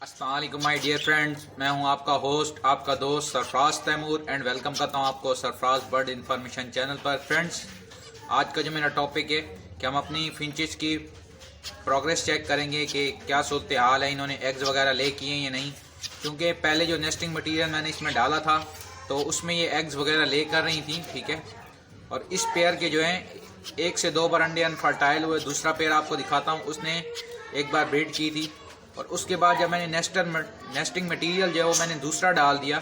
अस्सलाम वालेकुम my dear friends, मैं हूं आपका होस्ट, आपका दोस्त सरफराज तैमूर एंड वेलकम करता हूं आपको सरफराज बर्ड इन्फॉर्मेशन चैनल पर। फ्रेंड्स, आज का जो मेरा टॉपिक है कि हम अपनी फिंचेस की प्रोग्रेस चेक करेंगे कि क्या सूरत हाल है, इन्होंने एग्स वगैरह ले किए हैं या नहीं। क्योंकि पहले जो नेस्टिंग मटीरियल मैंने इसमें डाला था तो उसमें ये एग्स वगैरह ले कर रही थी, ठीक है। और इस पेयर के जो हैं 1 से 2 बार अंडे अनफर्टाइल हुए। दूसरा पेयर आपको दिखाता हूँ, उसने एक बार ब्रीड की थी और उसके बाद जब मैंने नेस्टिंग मटेरियल जो है वो मैंने दूसरा डाल दिया।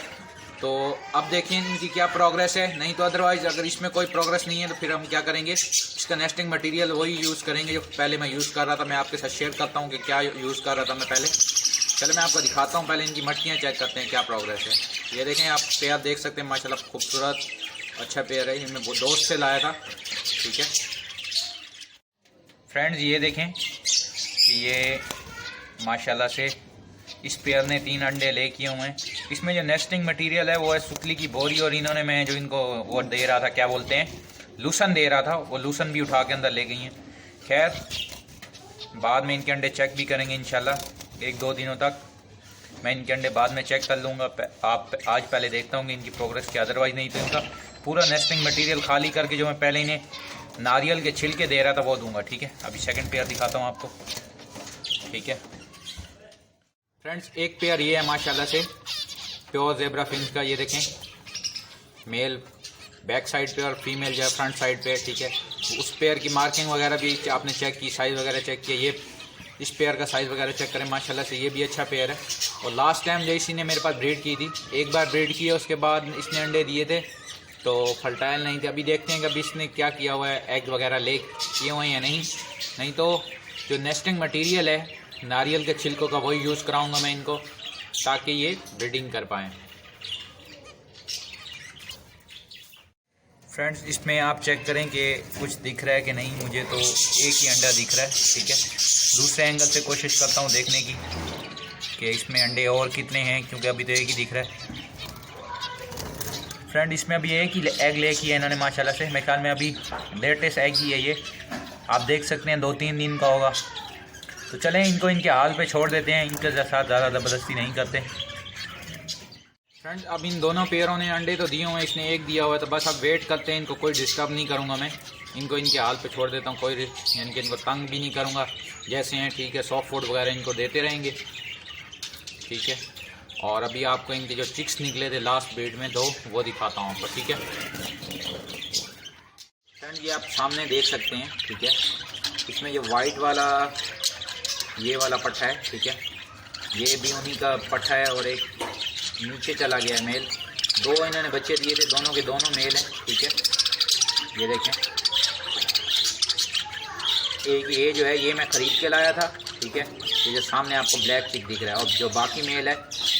तो अब देखिए इनकी क्या प्रोग्रेस है। नहीं तो अदरवाइज़ अगर इसमें कोई प्रोग्रेस नहीं है तो फिर हम क्या करेंगे, इसका नेस्टिंग मटेरियल वही यूज़ करेंगे जो पहले मैं यूज़ कर रहा था। मैं आपके साथ शेयर करता हूँ कि क्या यूज़ कर रहा था मैं पहले। चलो मैं आपको दिखाता हूँ, पहले इनकी मटकियाँ चेक करते हैं क्या प्रोग्रेस है। ये देखें, आप पेयर देख सकते हैं, माशाल्लाह खूबसूरत अच्छा पेयर है। ये मैं दोस्त से लाया था, ठीक है फ्रेंड्स। ये देखें कि ये माशाल्लाह से इस पेयर ने 3 अंडे ले किए हुए हैं। इसमें जो नेस्टिंग मटेरियल है वो है सुतली की बोरी, और इन्होंने मैं जो इनको वो दे रहा था, क्या बोलते हैं, लूसन दे रहा था, वो लूसन भी उठा के अंदर ले गई हैं। खैर, बाद में इनके अंडे चेक भी करेंगे इंशाल्लाह 1-2 दिनों तक। मैं इनके अंडे बाद में चेक कर लूँगा। आप आज पहले देखता हूँ कि इनकी प्रोग्रेस क्या। अदरवाइज़ नहीं तो इनका पूरा नेस्टिंग मटेरियल खाली करके जो मैं पहले इन्हें नारियल के छिलके दे रहा था वो दूंगा, ठीक है। अभी सेकंड पेयर दिखाता हूँ आपको, ठीक है फ्रेंड्स। एक पेयर ये है माशाल्लाह से प्योर ज़ेब्रा फिंच का। ये देखें, मेल बैक साइड पे और फीमेल जो है फ्रंट साइड पे, ठीक है। उस पेयर की मार्किंग वगैरह भी आपने चेक की, साइज़ वगैरह चेक किया। ये इस पेयर का साइज़ वगैरह चेक करें, माशाल्लाह से ये भी अच्छा पेयर है। और लास्ट टाइम जो इसी ने मेरे पास ब्रीड की थी, एक बार ब्रीड की है, उसके बाद इसने अंडे दिए थे तो फर्टाइल नहीं थे। अभी देखते हैं कि अभी इसने क्या किया हुआ है, एग वगैरह ले किए हुए हैं या नहीं। नहीं तो जो नेस्टिंग मटेरियल है नारियल के छिलकों का वही यूज़ कराऊंगा मैं इनको, ताकि ये ब्रीडिंग कर पाएँ। फ्रेंड्स, इसमें आप चेक करें कि कुछ दिख रहा है कि नहीं। मुझे तो एक ही अंडा दिख रहा है, ठीक है। दूसरे एंगल से कोशिश करता हूँ देखने की कि इसमें अंडे और कितने हैं, क्योंकि अभी तो एक ही दिख रहा है। फ्रेंड, इसमें अभी एक ही एग ले की है इन्होंने माशाल्लाह से। मेरे ख्याल में अभी लेटेस्ट एग ही है ये, आप देख सकते हैं 2-3 दिन का होगा। तो चलें इनको इनके हाल पे छोड़ देते हैं, इनके साथ ज़्यादा ज़बरदस्ती नहीं करते। फ्रेंड, अब इन दोनों पेयरों ने अंडे तो दिए हुए हैं, इसने एक दिया हुआ है, तो बस अब वेट करते हैं। इनको कोई डिस्टर्ब नहीं करूँगा मैं, इनको इनके हाल पे छोड़ देता हूँ। कोई यानी कि इनको तंग भी नहीं करूँगा, जैसे हैं ठीक है। सॉफ्ट फूड वगैरह इनको देते रहेंगे, ठीक है। और अभी आपको इनके जो चिक्स निकले थे लास्ट ब्रीड में 2, वो दिखाता हूँ आपको, ठीक है फ्रेंड। ये आप सामने देख सकते हैं, ठीक है। इसमें जो वाइट वाला ये वाला पट्टा है, ठीक है, ये भी उन्हीं का पट्टा है, और एक नीचे चला गया है मेल। 2 इन्होंने बच्चे दिए थे, दोनों के दोनों मेल हैं, ठीक है। ये देखें, एक ये जो है ये मैं ख़रीद के लाया था, ठीक है। ये जो सामने आपको ब्लैक चिक दिख रहा है, और जो बाकी मेल है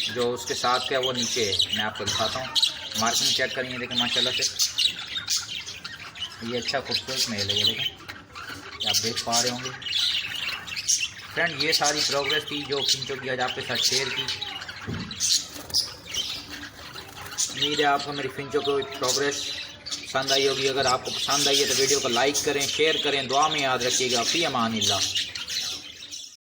जो उसके साथ का वो नीचे है। मैं आपको दिखाता हूँ, मार्किंग चेक करिए, देखें माशाल्लाह से ये अच्छा खूबसूरत मेल है। ये देखें, आप देख पा रहे होंगे फ्रेंड। ये सारी प्रोग्रेस थी जो फिंचों की आज आपके साथ शेयर की। उम्मीद है आपको मेरी फिंचों को प्रोग्रेस पसंद आई होगी। अगर आपको पसंद आई है तो वीडियो को लाइक करें, शेयर करें, दुआ में याद रखिएगा। फ़ी अमानिल्लाह।